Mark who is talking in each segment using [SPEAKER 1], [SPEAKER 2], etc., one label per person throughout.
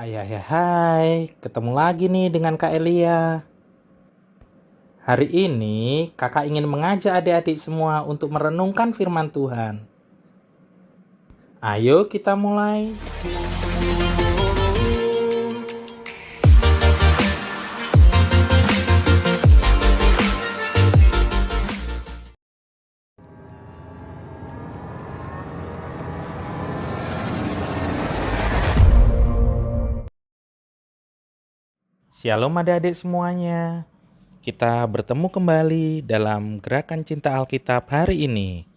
[SPEAKER 1] Hai, ketemu lagi nih dengan Kak Elia. Hari ini kakak ingin mengajak adik-adik semua untuk merenungkan firman Tuhan. Ayo kita mulai. Shalom adik-adik semuanya. Kita bertemu kembali dalam Gerakan Cinta Alkitab hari ini.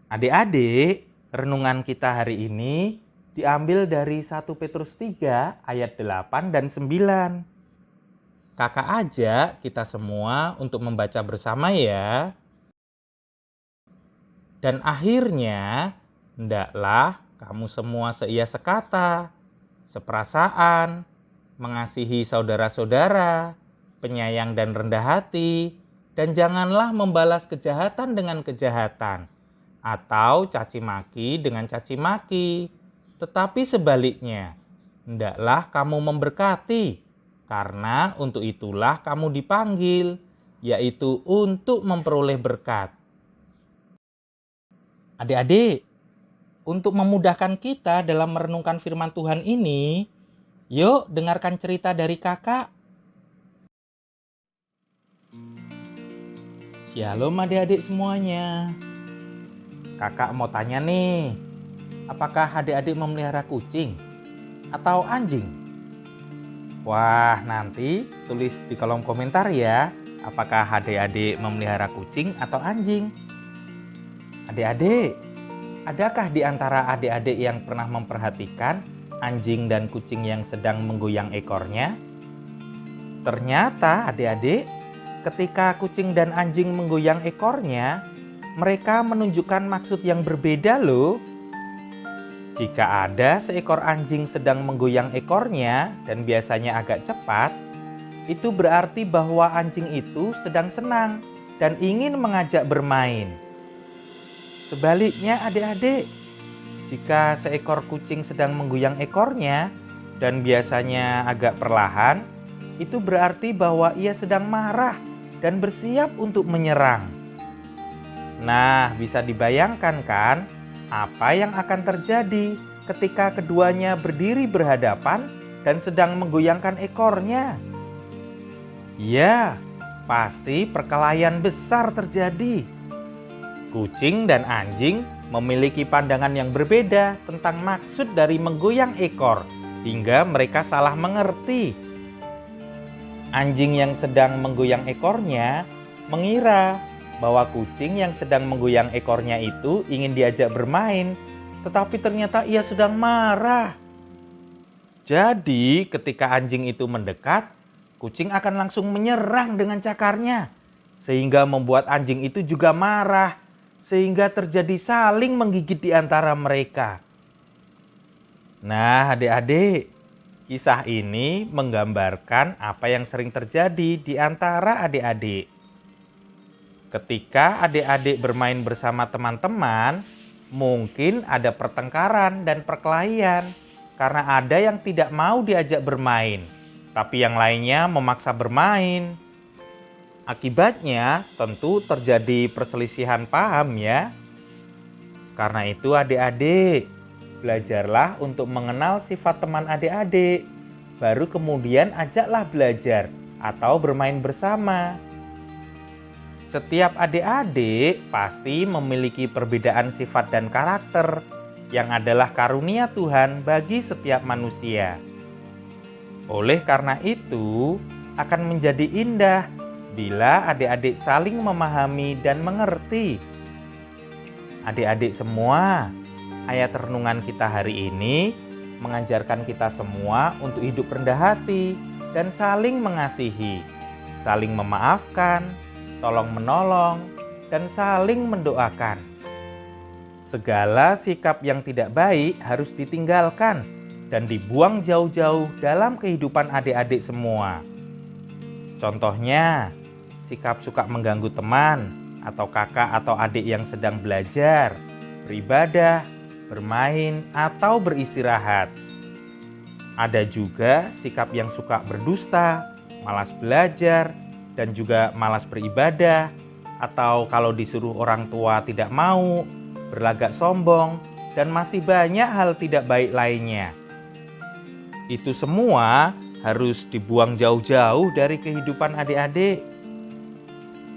[SPEAKER 1] Adik-adik, renungan kita hari ini diambil dari 1 Petrus 3 ayat 8 dan 9. Kakak ajak kita semua untuk membaca bersama ya. Dan akhirnya, hendaklah kamu semua seia sekata, seperasaan, mengasihi saudara-saudara, penyayang dan rendah hati, dan janganlah membalas kejahatan dengan kejahatan, atau caci maki dengan caci maki. Tetapi sebaliknya, hendaklah kamu memberkati, karena untuk itulah kamu dipanggil, yaitu untuk memperoleh berkat. Adik-adik, untuk memudahkan kita dalam merenungkan firman Tuhan ini, yuk dengarkan cerita dari kakak. Shalom adik-adik semuanya. Kakak mau tanya nih, apakah adik-adik memelihara kucing atau anjing? Wah, nanti tulis di kolom komentar ya, apakah adik-adik memelihara kucing atau anjing? Adik-adik, adakah di antara adik-adik yang pernah memperhatikan anjing dan kucing yang sedang menggoyang ekornya? Ternyata adik-adik, ketika kucing dan anjing menggoyang ekornya, mereka menunjukkan maksud yang berbeda loh. Jika ada seekor anjing sedang menggoyang ekornya dan biasanya agak cepat, itu berarti bahwa anjing itu sedang senang dan ingin mengajak bermain. Sebaliknya adik-adik, jika seekor kucing sedang menggoyang ekornya dan biasanya agak perlahan, itu berarti bahwa ia sedang marah dan bersiap untuk menyerang. Nah, bisa dibayangkan kan apa yang akan terjadi ketika keduanya berdiri berhadapan dan sedang menggoyangkan ekornya? Ya, pasti perkelahian besar terjadi. Kucing dan anjing memiliki pandangan yang berbeda tentang maksud dari menggoyang ekor, hingga mereka salah mengerti. Anjing yang sedang menggoyang ekornya mengira bahwa kucing yang sedang menggoyang ekornya itu ingin diajak bermain, tetapi ternyata ia sedang marah. Jadi, ketika anjing itu mendekat, kucing akan langsung menyerang dengan cakarnya, sehingga membuat anjing itu juga marah, sehingga terjadi saling menggigit di antara mereka. Nah, adik-adik, kisah ini menggambarkan apa yang sering terjadi di antara adik-adik. Ketika adik-adik bermain bersama teman-teman, mungkin ada pertengkaran dan perkelahian karena ada yang tidak mau diajak bermain, tapi yang lainnya memaksa bermain. Akibatnya tentu terjadi perselisihan paham ya. Karena itu adik-adik, belajarlah untuk mengenal sifat teman adik-adik. Baru kemudian ajaklah belajar atau bermain bersama. Setiap adik-adik pasti memiliki perbedaan sifat dan karakter yang adalah karunia Tuhan bagi setiap manusia. Oleh karena itu, akan menjadi indah bila adik-adik saling memahami dan mengerti. Adik-adik semua, ayat renungan kita hari ini mengajarkan kita semua untuk hidup rendah hati dan saling mengasihi, saling memaafkan, tolong menolong, dan saling mendoakan. Segala sikap yang tidak baik harus ditinggalkan dan dibuang jauh-jauh dalam kehidupan adik-adik semua. Contohnya, sikap suka mengganggu teman atau kakak atau adik yang sedang belajar, beribadah, bermain, atau beristirahat. Ada juga sikap yang suka berdusta, malas belajar, dan juga malas beribadah, atau kalau disuruh orang tua tidak mau, berlagak sombong, dan masih banyak hal tidak baik lainnya. Itu semua harus dibuang jauh-jauh dari kehidupan adik-adik.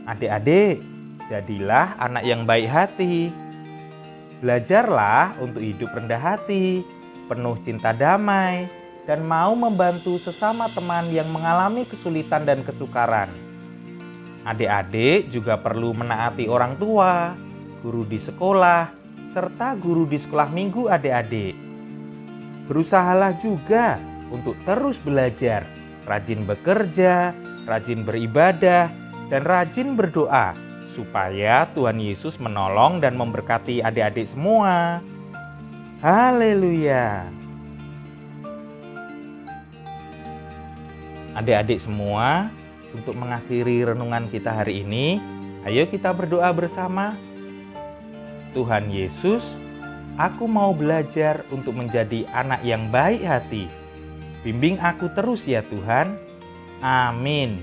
[SPEAKER 1] Adik-adik, jadilah anak yang baik hati. Belajarlah untuk hidup rendah hati, penuh cinta damai, dan mau membantu sesama teman yang mengalami kesulitan dan kesukaran. Adik-adik juga perlu menaati orang tua, guru di sekolah, serta guru di sekolah minggu adik-adik. Berusahalah juga untuk terus belajar, rajin bekerja, rajin beribadah, dan rajin berdoa, supaya Tuhan Yesus menolong dan memberkati adik-adik semua. Haleluya! Adik-adik semua, untuk mengakhiri renungan kita hari ini, ayo kita berdoa bersama. Tuhan Yesus, aku mau belajar untuk menjadi anak yang baik hati. Bimbing aku terus ya Tuhan. Amin.